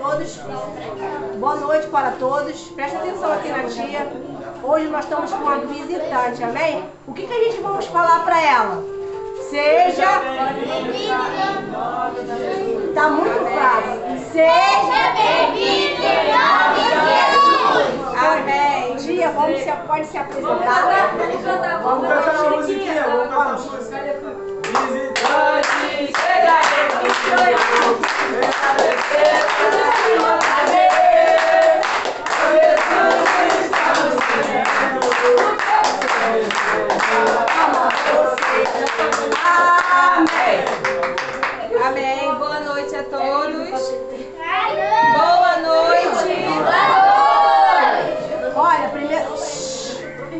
todos. Boa noite para todos. Presta atenção aqui na tia. Hoje nós estamos com uma visitante, amém? O que a gente vamos falar para ela? Seja bem-vinda. Está muito fraco. Seja bem-vinda em nome de Jesus. Amém. Tia, pode se apresentar. Vamos cantar a musiquinha. Vamos cantar a música. Visitante, seja bem-vindo. Amém. Amém. Boa noite a todos. Boa noite. Olha, primeiro...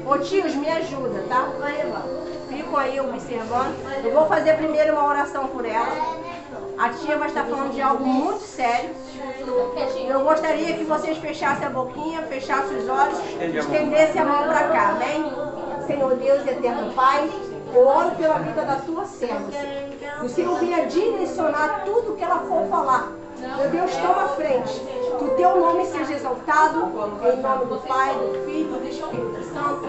Ô tios, me ajuda, tá? Ficam aí observando. Eu vou fazer primeiro uma oração por ela. A tia vai estar falando de algo muito sério. Eu gostaria que vocês fechassem a boquinha, fechassem os olhos, estendessem a mão para cá, amém? Senhor Deus, eterno Pai, eu oro pela vida da tua serva. O Senhor venha direcionar tudo que ela for falar. Meu Deus, toma a frente. Que o teu nome seja exaltado. Em nome do Pai, do Filho e do Espírito Santo.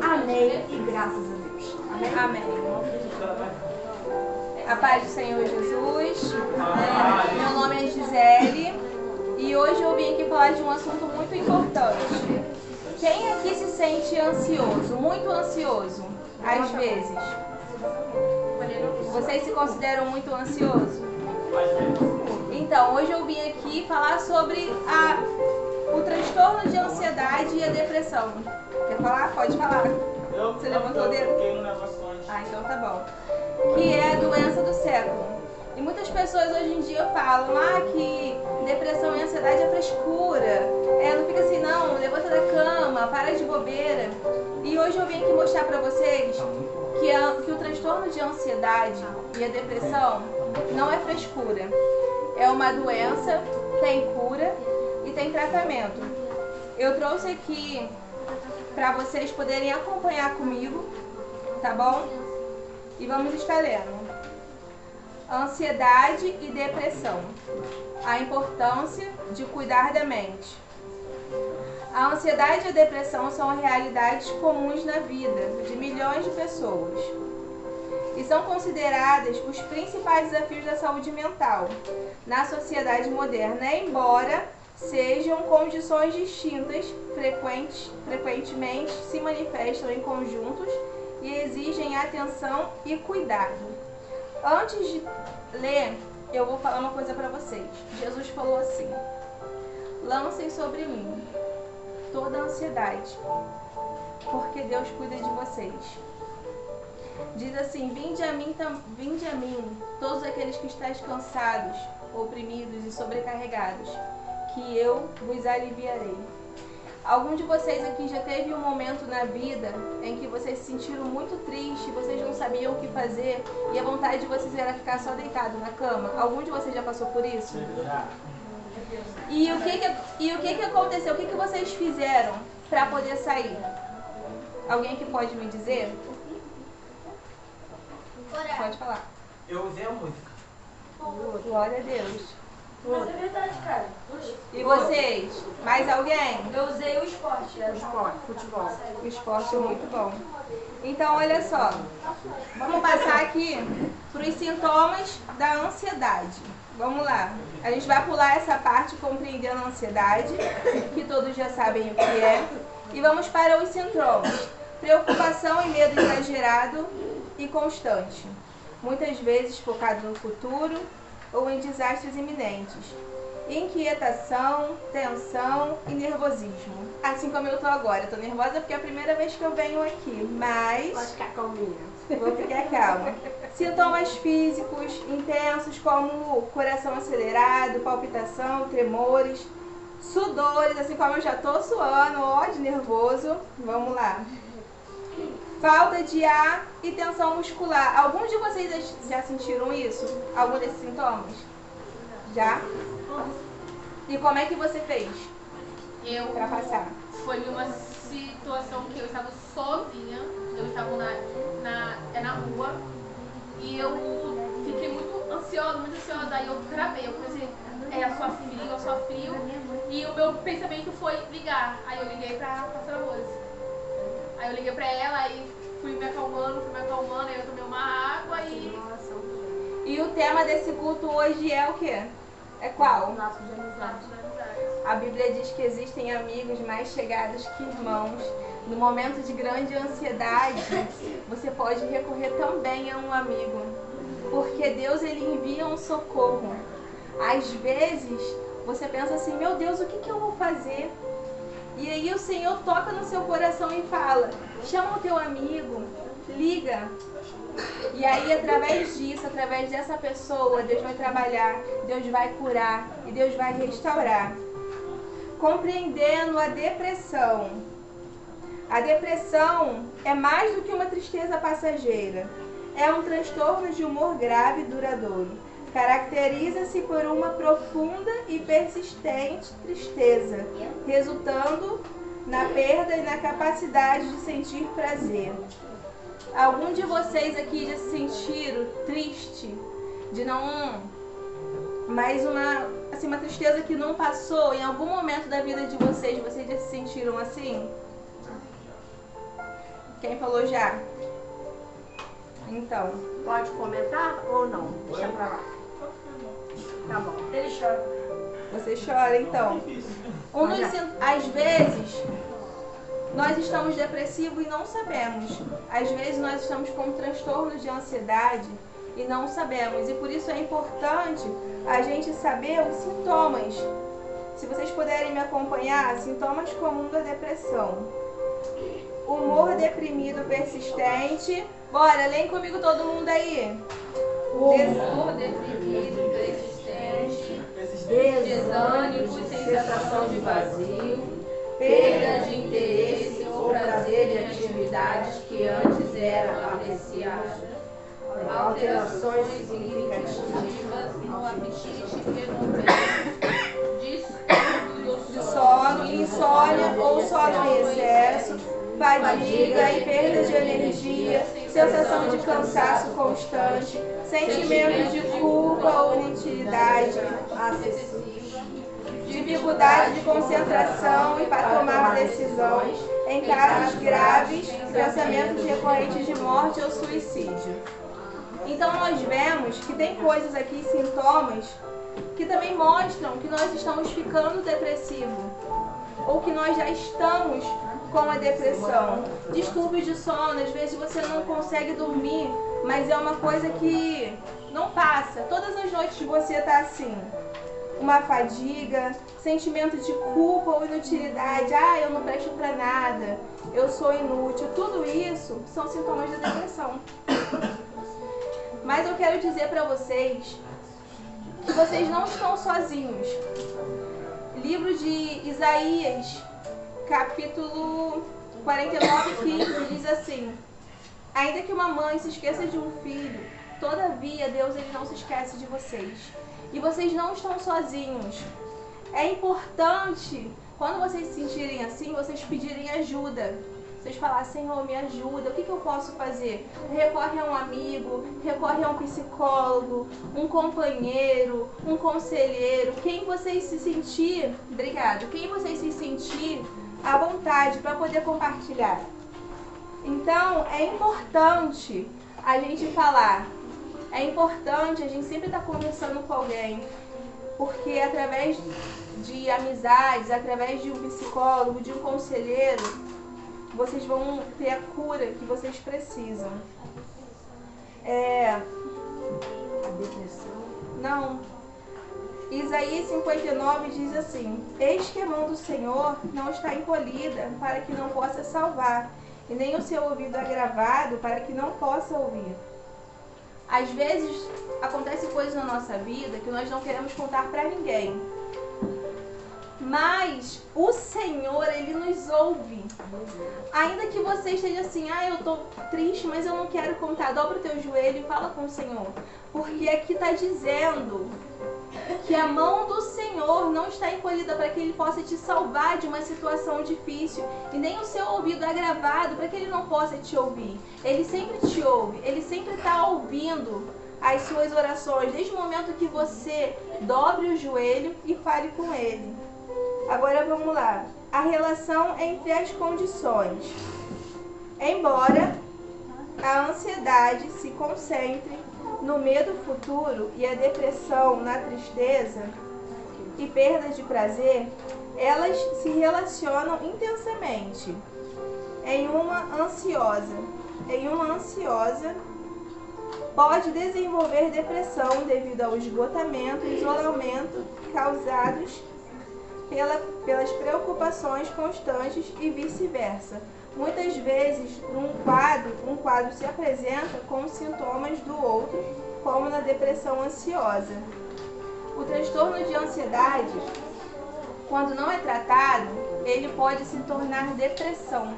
Amém. E graças a Deus. Amém. Amém. A paz do Senhor Jesus. Meu nome é Gisele. E hoje eu vim aqui falar de um assunto muito importante. Quem aqui se sente ansioso? Muito ansioso? Às vezes. Vocês se consideram muito ansiosos? Então, hoje eu vim aqui falar sobre o transtorno de ansiedade e a depressão. Quer falar? Pode falar. Você levantou o dedo? Ah, então tá bom. Que é a doença do século. E muitas pessoas hoje em dia falam que depressão e ansiedade é frescura. Não fica assim não, levanta da cama, para de bobeira. E hoje eu vim aqui mostrar pra vocês que o transtorno de ansiedade e a depressão não é frescura. É uma doença, tem cura e tem tratamento. Eu trouxe aqui para vocês poderem acompanhar comigo, tá bom? E vamos estar lendo. Ansiedade e depressão. A importância de cuidar da mente. A ansiedade e a depressão são realidades comuns na vida de milhões de pessoas e são consideradas os principais desafios da saúde mental na sociedade moderna, embora sejam condições distintas, frequentemente se manifestam em conjuntos e exigem atenção e cuidado. Antes de ler, eu vou falar uma coisa para vocês. Jesus falou assim: lancem sobre mim toda a ansiedade, porque Deus cuida de vocês. Diz assim: vinde a mim, todos aqueles que estáis cansados, oprimidos e sobrecarregados, que eu vos aliviarei. Algum de vocês aqui já teve um momento na vida em que vocês se sentiram muito tristes, vocês não sabiam o que fazer e a vontade de vocês era ficar só deitado na cama? Algum de vocês já passou por isso? E o que aconteceu? O que vocês fizeram para poder sair? Alguém que pode me dizer? Pode falar. Eu usei a música. Glória a Deus. Mas é verdade, cara. E vocês? Mais alguém? Eu usei o esporte. Futebol. O esporte é muito bom. Então, olha só. Vamos passar aqui para os sintomas da ansiedade. Vamos lá. A gente vai pular essa parte compreendendo a ansiedade, que todos já sabem o que é. E vamos para os sintomas. Preocupação e medo exagerado e constante. Muitas vezes focado no futuro ou em desastres iminentes. Inquietação, tensão e nervosismo. Assim como eu estou agora. Estou nervosa porque é a primeira vez que eu venho aqui, mas... Pode ficar calminha. Vou ficar calma. Sintomas físicos intensos como coração acelerado, palpitação, tremores, sudores, assim como eu já estou suando, ó, de nervoso. Vamos lá. Falta de ar e tensão muscular. Alguns de vocês já sentiram isso? Algum desses sintomas? Já? E como é que você fez? Pra passar? Foi uma situação que eu estava sozinha. Eu estava na rua. E eu fiquei muito ansiosa. Aí eu travei. Eu comecei só frio. E o meu pensamento foi ligar. Aí eu liguei pra pastora Rose. Aí eu liguei pra ela, aí fui me acalmando, aí eu tomei uma água e... E o tema desse culto hoje é o quê? É qual? Laços de amizade. A Bíblia diz que existem amigos mais chegados que irmãos. No momento de grande ansiedade, você pode recorrer também a um amigo. Porque Deus, ele envia um socorro. Às vezes, você pensa assim, meu Deus, o que eu vou fazer? E aí o Senhor toca no seu coração e fala, chama o teu amigo, liga. E aí, através disso, através dessa pessoa, Deus vai trabalhar, Deus vai curar e Deus vai restaurar. Compreendendo a depressão. A depressão é mais do que uma tristeza passageira. É um transtorno de humor grave e duradouro. Caracteriza-se por uma profunda e persistente tristeza, resultando na perda e na capacidade de sentir prazer. Algum de vocês aqui já se sentiram triste, de não... mais uma tristeza que não passou? Em algum momento da vida de vocês já se sentiram assim? Quem falou já? Então. Pode comentar ou não? Deixa pra lá. Tá bom. Ele chora. Você chora, então. Às vezes, nós estamos depressivos e não sabemos. Às vezes, nós estamos com um transtorno de ansiedade e não sabemos. E por isso é importante a gente saber os sintomas. Se vocês puderem me acompanhar, sintomas comuns da depressão. Humor deprimido persistente. Bora, leia comigo todo mundo aí. Humor deprimido, persistente, desânimo e sensação de vazio, perda de interesse ou prazer de atividades que antes eram apreciadas, alterações significativas no apetite e no distúrbios de sono, insônia ou sono em excesso, fadiga e perda de energia, sensação de cansaço constante, sentimento de culpa ou inutilidade excessiva, dificuldade de concentração e para tomar decisões, em casos graves, pensamentos recorrentes de morte ou suicídio. Então nós vemos que tem coisas aqui, sintomas, que também mostram que nós estamos ficando depressivos, ou que nós já estamos com a depressão. Distúrbios de sono, às vezes você não consegue dormir, mas é uma coisa que não passa. Todas as noites você está assim. Uma fadiga, sentimento de culpa ou inutilidade. Ah, eu não presto para nada, eu sou inútil. Tudo isso são sintomas da depressão. Mas eu quero dizer para vocês que vocês não estão sozinhos. Livro de Isaías, capítulo 49, 15, diz assim: ainda que uma mãe se esqueça de um filho, todavia Deus, ele não se esquece de vocês. E vocês não estão sozinhos. É importante, quando vocês se sentirem assim, vocês pedirem ajuda. Vocês falar, Senhor, me ajuda, o que eu posso fazer? Recorre a um amigo, recorre a um psicólogo, um companheiro, um conselheiro, quem vocês se sentir, quem vocês se sentir à vontade para poder compartilhar. Então, é importante a gente falar, é importante a gente sempre estar conversando com alguém, porque através de amizades, através de um psicólogo, de um conselheiro, vocês vão ter a cura que vocês precisam. A depressão? Não. Isaías 59 diz assim: eis que a mão do Senhor não está encolhida para que não possa salvar, e nem o seu ouvido agravado para que não possa ouvir. Às vezes acontecem coisas na nossa vida que nós não queremos contar para ninguém. Mas o Senhor, ele nos ouve. Ainda que você esteja assim, eu tô triste, mas eu não quero contar. Dobra o teu joelho e fala com o Senhor. Porque aqui está dizendo que a mão do Senhor não está encolhida para que ele possa te salvar de uma situação difícil. E nem o seu ouvido agravado para que ele não possa te ouvir. Ele sempre te ouve, ele sempre está ouvindo as suas orações, desde o momento que você dobre o joelho e fale com Ele. Agora vamos lá. A relação entre as condições. Embora a ansiedade se concentre no medo futuro e a depressão na tristeza e perda de prazer, elas se relacionam intensamente em uma ansiosa pode desenvolver depressão devido ao esgotamento e isolamento causados pelas preocupações constantes e vice-versa. Muitas vezes, um quadro se apresenta com sintomas do outro, como na depressão ansiosa. O transtorno de ansiedade, quando não é tratado, ele pode se tornar depressão.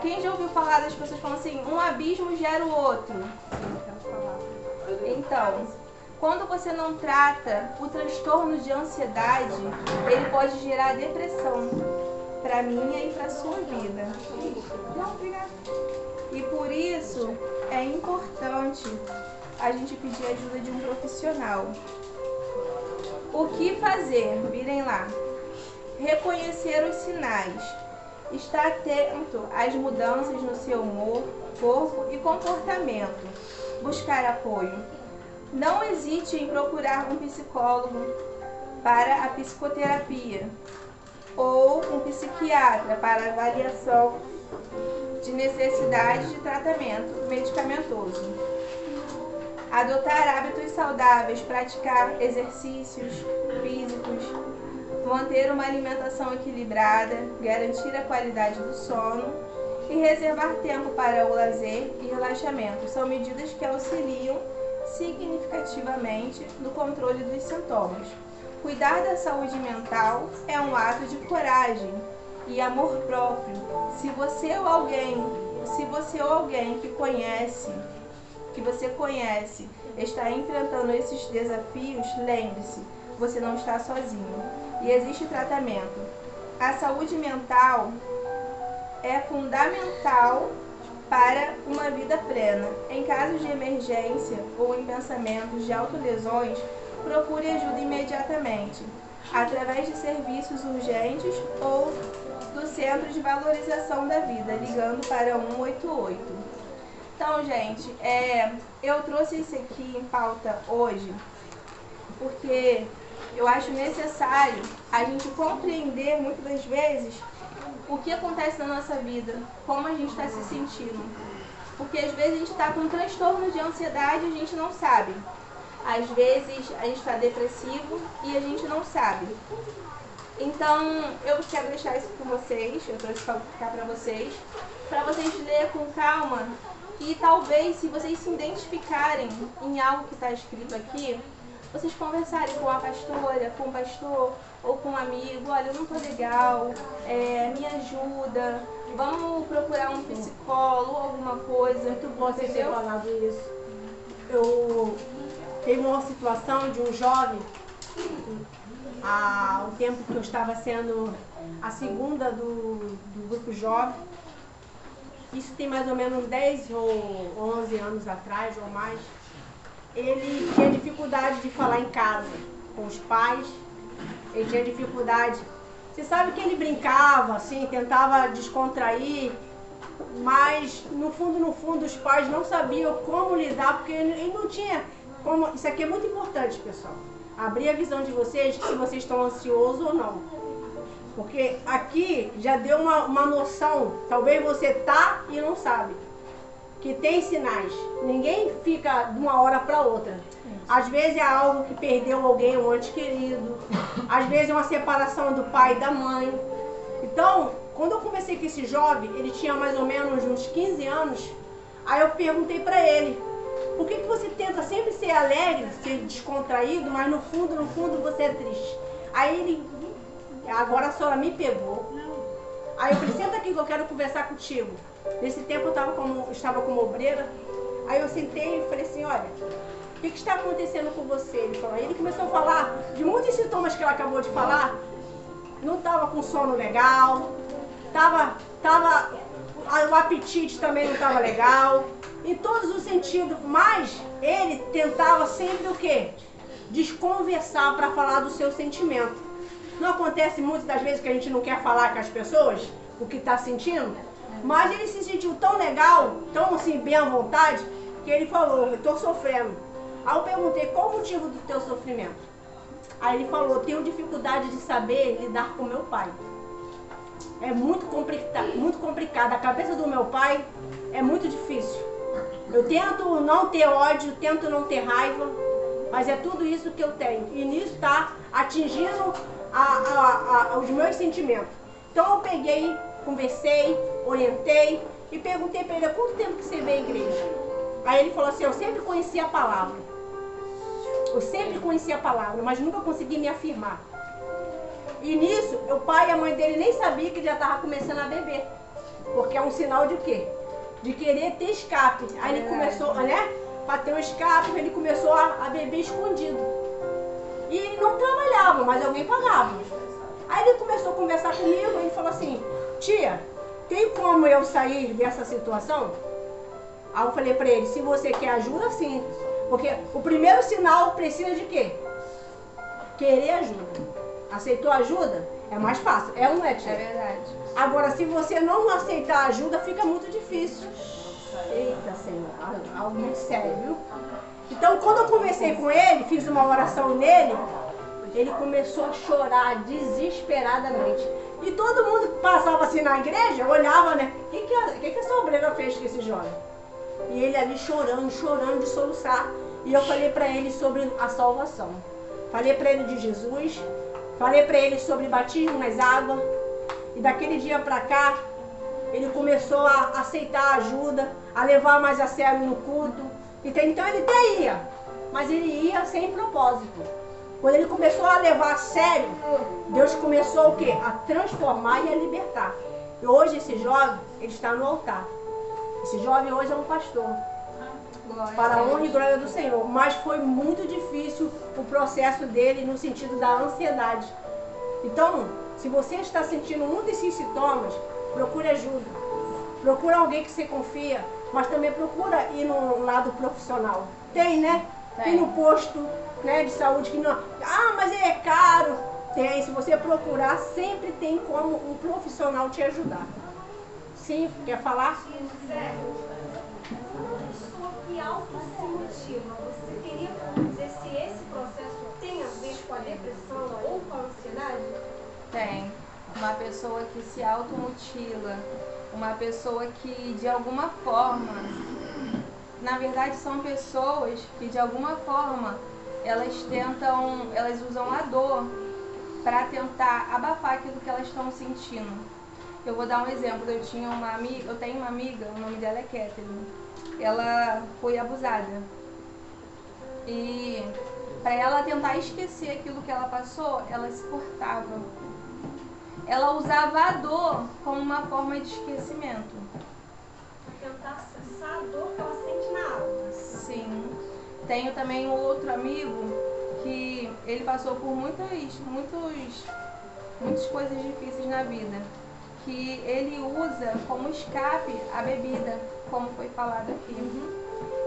Quem já ouviu falar das pessoas falando assim, um abismo gera o outro? Então, quando você não trata o transtorno de ansiedade, ele pode gerar depressão para minha e para sua vida. Não, obrigada. E por isso é importante a gente pedir a ajuda de um profissional. O que fazer? Virem lá. Reconhecer os sinais. Estar atento às mudanças no seu humor, corpo e comportamento. Buscar apoio. Não hesite em procurar um psicólogo para a psicoterapia ou um psiquiatra para avaliação de necessidade de tratamento medicamentoso. Adotar hábitos saudáveis, praticar exercícios físicos, manter uma alimentação equilibrada, garantir a qualidade do sono e reservar tempo para o lazer e relaxamento. São medidas que auxiliam significativamente no controle dos sintomas. Cuidar da saúde mental é um ato de coragem e amor próprio. Se você ou alguém que você conhece está enfrentando esses desafios, lembre-se, você não está sozinho e existe tratamento. A saúde mental é fundamental para uma vida plena. Em casos de emergência ou em pensamentos de autolesões, procure ajuda imediatamente, através de serviços urgentes ou do Centro de Valorização da Vida, ligando para 188. Então, gente, eu trouxe isso aqui em pauta hoje, porque eu acho necessário a gente compreender, muitas das vezes, o que acontece na nossa vida, como a gente está se sentindo. Porque às vezes a gente está com um transtorno de ansiedade e a gente não sabe. Às vezes a gente está depressivo e a gente não sabe. Então eu quero deixar isso com vocês, eu trouxe para ficar para vocês lerem com calma e talvez, se vocês se identificarem em algo que está escrito aqui, vocês conversarem com a pastora, com o pastor ou com um amigo. Olha, eu não estou legal, me ajuda, vamos procurar um psicólogo, alguma coisa. Muito bom você ter falado isso. Eu teve uma situação de um jovem, há um tempo que eu estava sendo a segunda do grupo jovem. Isso tem mais ou menos 10 ou 11 anos atrás ou mais. Ele tinha dificuldade de falar em casa com os pais, ele tinha dificuldade. Você sabe que ele brincava, assim, tentava descontrair, mas no fundo os pais não sabiam como lidar, porque ele não tinha como. Isso aqui é muito importante, pessoal. Abrir a visão de vocês, se vocês estão ansiosos ou não. Porque aqui já deu uma noção, talvez você tá e não sabe, que tem sinais. Ninguém fica de uma hora para outra. Às vezes é algo que perdeu alguém, um ente querido. Às vezes é uma separação do pai e da mãe. Então, quando eu conversei com esse jovem, ele tinha mais ou menos uns 15 anos, aí eu perguntei para ele, por que você tenta sempre ser alegre, ser descontraído, mas no fundo você é triste? Aí ele, agora a senhora me pegou. Aí eu falei, senta aqui que eu quero conversar contigo. Nesse tempo eu estava como obreira. Aí eu sentei e falei assim, olha, o que está acontecendo com você? Ele começou a falar de muitos sintomas que ela acabou de falar. Não estava com sono legal, o apetite também não estava legal, em todos os sentidos, mas ele tentava sempre o quê? Desconversar para falar do seu sentimento. Não acontece muitas das vezes que a gente não quer falar com as pessoas o que está sentindo? Mas ele se sentiu tão legal, tão assim, bem à vontade, que ele falou, eu estou sofrendo. Aí eu perguntei, qual o motivo do teu sofrimento? Aí ele falou, tenho dificuldade de saber lidar com meu pai. É muito complicado. A cabeça do meu pai é muito difícil. Eu tento não ter ódio, tento não ter raiva, mas é tudo isso que eu tenho. E nisso está atingindo os meus sentimentos. Então eu peguei, conversei, orientei e perguntei para ele, há quanto tempo que você veio à igreja? Aí ele falou assim, eu sempre conhecia a palavra. Eu sempre conhecia a palavra, mas nunca consegui me afirmar. E nisso, o pai e a mãe dele nem sabiam que ele já estava começando a beber. Porque é um sinal de quê? De querer ter escape. Aí ele começou, né? Para ter um escape, ele começou a beber escondido. E ele não trabalhava, mas alguém pagava. Aí ele começou a conversar comigo e ele falou assim, tia, tem como eu sair dessa situação? Aí eu falei para ele, se você quer ajuda, sim. Porque o primeiro sinal precisa de quê? Querer ajuda. Aceitou ajuda? É mais fácil. É ou não é, tia? É verdade. Agora, se você não aceitar ajuda, fica muito difícil. Eita, Senhor, algo muito sério, viu? Então, quando eu conversei com ele, fiz uma oração nele, ele começou a chorar desesperadamente. E todo mundo que passava assim na igreja, olhava, né? O que essa obreira fez com esse jovem? E ele ali chorando de soluçar. E eu falei para ele sobre a salvação. Falei para ele de Jesus. Falei para ele sobre batismo nas águas. E daquele dia para cá, ele começou a aceitar a ajuda, a levar mais a sério no culto. Então ele até ia, mas ele ia sem propósito. Quando ele começou a levar a sério, Deus começou o quê? A transformar e a libertar. E hoje esse jovem, ele está no altar. Esse jovem hoje é um pastor. Para a honra e glória do Senhor. Mas foi muito difícil o processo dele no sentido da ansiedade. Então, se você está sentindo um desses sintomas, procure ajuda. Procura alguém que você confia, mas também procura ir no lado profissional. Tem, né? Tem no posto, né, de saúde que não... Ah, mas é caro. Tem, se você procurar, sempre tem como um profissional te ajudar. Sim, quer falar? Que auto se motiva. Você queria dizer se esse processo tem a ver com a depressão ou com a ansiedade? Tem. Uma pessoa que se automutila, uma pessoa que de alguma forma, na verdade são pessoas que de alguma forma elas usam a dor para tentar abafar aquilo que elas estão sentindo. Eu vou dar um exemplo, eu tenho uma amiga, o nome dela é Catherine. Ela foi abusada. E para ela tentar esquecer aquilo que ela passou, ela se cortava. Ela usava a dor como uma forma de esquecimento. Tentar acessar a dor que ela sente na alma. Sim. Tenho também um outro amigo que ele passou por muitas coisas difíceis na vida. Que ele usa como escape a bebida, como foi falado aqui.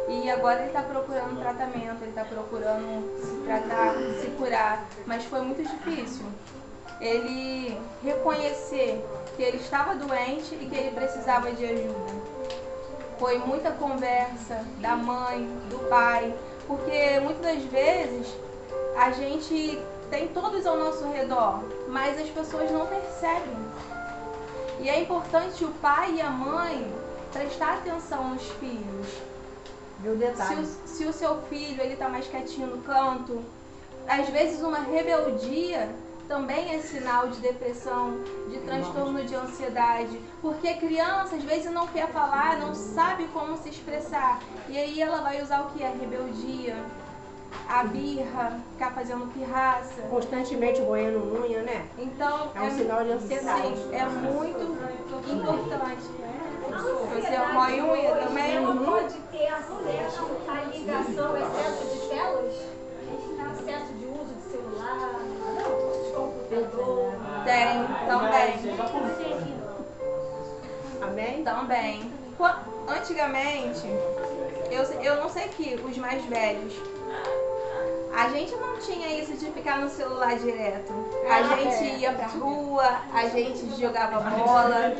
E agora ele está procurando tratamento, ele está procurando se tratar, se curar, mas foi muito difícil. Ele reconhecer que ele estava doente e que ele precisava de ajuda. Foi muita conversa da mãe, do pai, porque muitas das vezes a gente tem todos ao nosso redor, mas as pessoas não percebem. E é importante o pai e a mãe prestar atenção nos filhos. Viu o detalhe? Se o seu filho ele está mais quietinho no canto, às vezes uma rebeldia também é sinal de depressão, de transtorno de ansiedade, porque a criança às vezes não quer falar, não sabe como se expressar, e aí ela vai usar o que? A rebeldia, a birra, ficar fazendo pirraça. Constantemente roendo unha, né? Então, É um sinal de ansiedade. Sim, é muito importante. Você rói unha também? Ela pode ter acesso à ligação, excesso de telas? Excesso de uso de celular, de computador? Tem, também. Amém? Também. Antigamente, eu não sei que os mais velhos, a gente não tinha isso de ficar no celular direto. A gente ia pra rua, a gente jogava bola,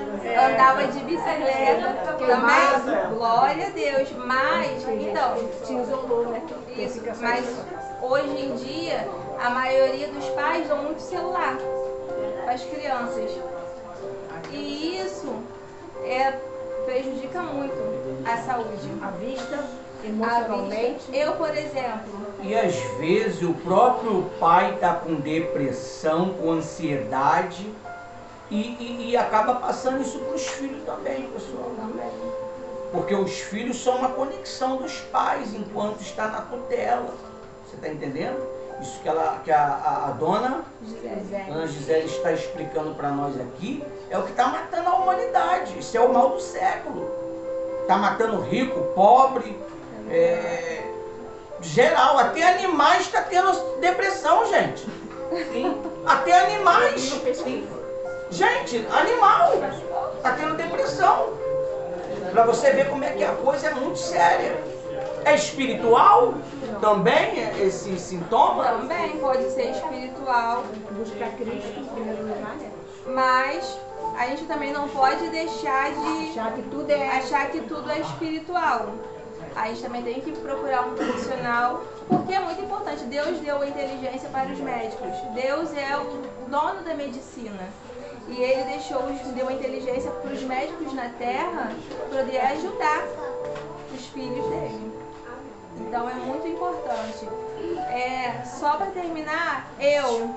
andava de bicicleta também. Glória a Deus. Mas, então, Tinha isolou, né? isso, mas hoje em dia, a maioria dos pais dão muito celular para as crianças. E isso prejudica muito a saúde. A vista, emocionalmente. Eu, por exemplo, E às vezes o próprio pai está com depressão, com ansiedade e acaba passando isso para os filhos também, pessoal. Porque os filhos são uma conexão dos pais enquanto está na tutela. Você está entendendo? Isso que a dona Ana Gisele está explicando para nós aqui é o que está matando a humanidade. Isso é o mal do século. Está matando rico, pobre, geral. Até animais estão tendo depressão, gente. Até animais. Gente, animal está tendo depressão. Para você ver como é que a coisa é muito séria. É espiritual também esse sintoma? também pode ser espiritual, Buscar Cristo em primeiro lugar, né? mas a gente também não pode deixar de Achar que tudo é... achar que tudo é espiritual. A gente também tem que procurar um profissional, porque é muito importante. Deus deu a inteligência para os médicos. Deus é o dono da medicina. E Ele deu a inteligência para os médicos na Terra poder ajudar os filhos dele. Então é muito importante. Só para terminar, eu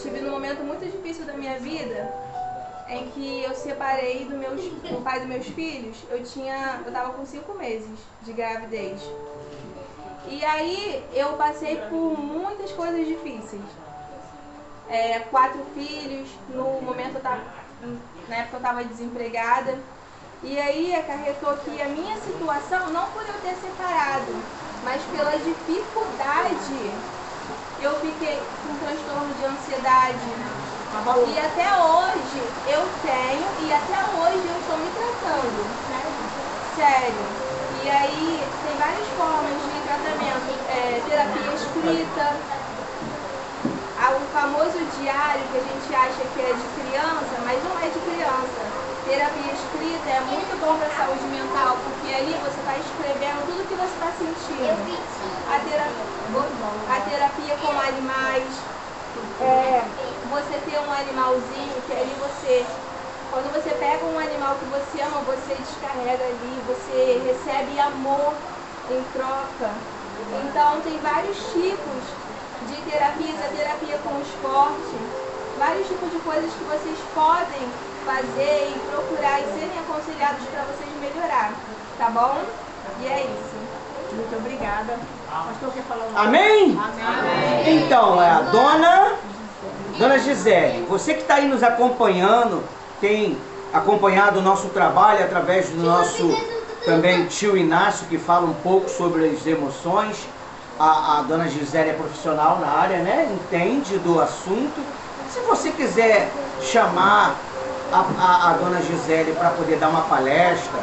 tive num momento muito difícil da minha vida, em que eu separei do pai dos meus filhos. Eu estava com 5 meses de gravidez. E aí eu passei por muitas coisas difíceis. 4 filhos, no momento na época eu estava desempregada. E aí acarretou que a minha situação, não por eu ter separado, mas pela dificuldade, eu fiquei com transtorno de ansiedade. E até hoje eu tenho, e até hoje eu estou me tratando. Sério. E aí tem várias formas de tratamento. Terapia escrita, o famoso diário que a gente acha que é de criança, mas não é de criança. Terapia escrita é muito bom para a saúde mental, porque ali você está escrevendo tudo que você está sentindo. A terapia com animais, você ter um animalzinho que ali quando você pega um animal que você ama, você descarrega ali, você recebe amor em troca. Então tem vários tipos de terapias, a terapia com esporte, vários tipos de coisas que vocês podem fazer e procurar e serem aconselhados para vocês melhorar, tá bom? E é isso. Muito obrigada. Pastor, quer falar uma Amém? Amém. Então, a Dona Gisele, você que está aí nos acompanhando, tem acompanhado o nosso trabalho através do nosso também tio Inácio, que fala um pouco sobre as emoções. A Dona Gisele é profissional na área, né? Entende do assunto. Se você quiser chamar a Dona Gisele para poder dar uma palestra,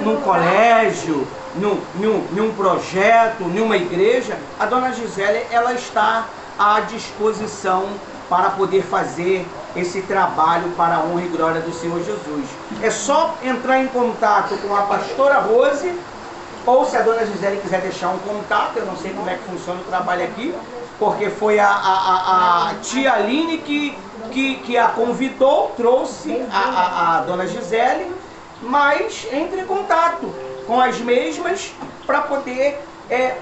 num colégio, num projeto, numa igreja, a Dona Gisele, ela está à disposição para poder fazer esse trabalho para a honra e glória do Senhor Jesus. É só entrar em contato com a pastora Rose, ou se a Dona Gisele quiser deixar um contato, eu não sei como é que funciona o trabalho aqui, porque foi a tia Aline que a convidou, trouxe a Dona Gisele, mas entre em contato com as mesmas para poder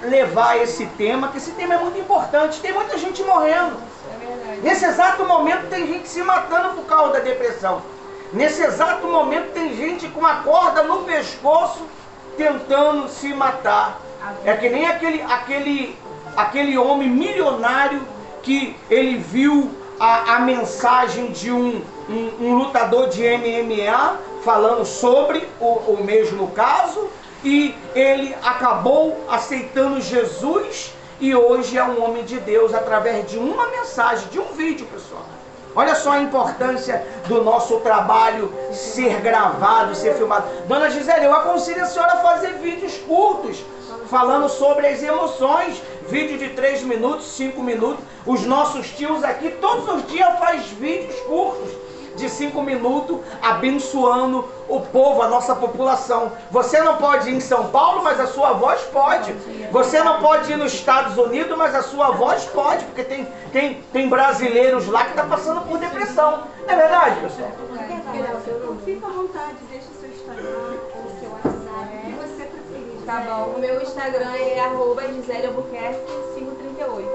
levar esse tema, que esse tema é muito importante. Tem muita gente morrendo. Nesse exato momento tem gente se matando por causa da depressão. Nesse exato momento tem gente com uma corda no pescoço tentando se matar. É que nem aquele homem milionário que ele viu a mensagem de um lutador de MMA falando sobre o mesmo caso, e ele acabou aceitando Jesus e hoje é um homem de Deus através de uma mensagem, de um vídeo, pessoal. Olha só a importância do nosso trabalho ser gravado, ser filmado. Dona Gisele, eu aconselho a senhora a fazer vídeos curtos, falando sobre as emoções. Vídeo de 3 minutos, 5 minutos. Os nossos tios aqui, todos os dias, faz vídeos curtos de 5 minutos, abençoando o povo, a nossa população. Você não pode ir em São Paulo, mas a sua voz pode. Você não pode ir nos Estados Unidos, mas a sua voz pode, porque tem brasileiros lá que estão passando por depressão. Não é verdade, pessoal? Fica à vontade, deixa o seu Instagram ou o seu WhatsApp, o que você preferir. Tá bom, o meu Instagram é @GiselleAlbuquerque538.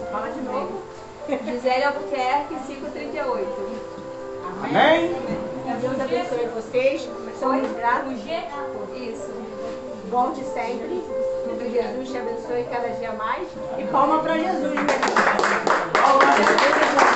Fala de novo. Gisele Albuquerque 538. Amém? Deus abençoe vocês. Somos gratos. Isso. Volte sempre. Que Jesus te abençoe cada dia mais. E palma para Jesus, meu irmão. Palma para Jesus.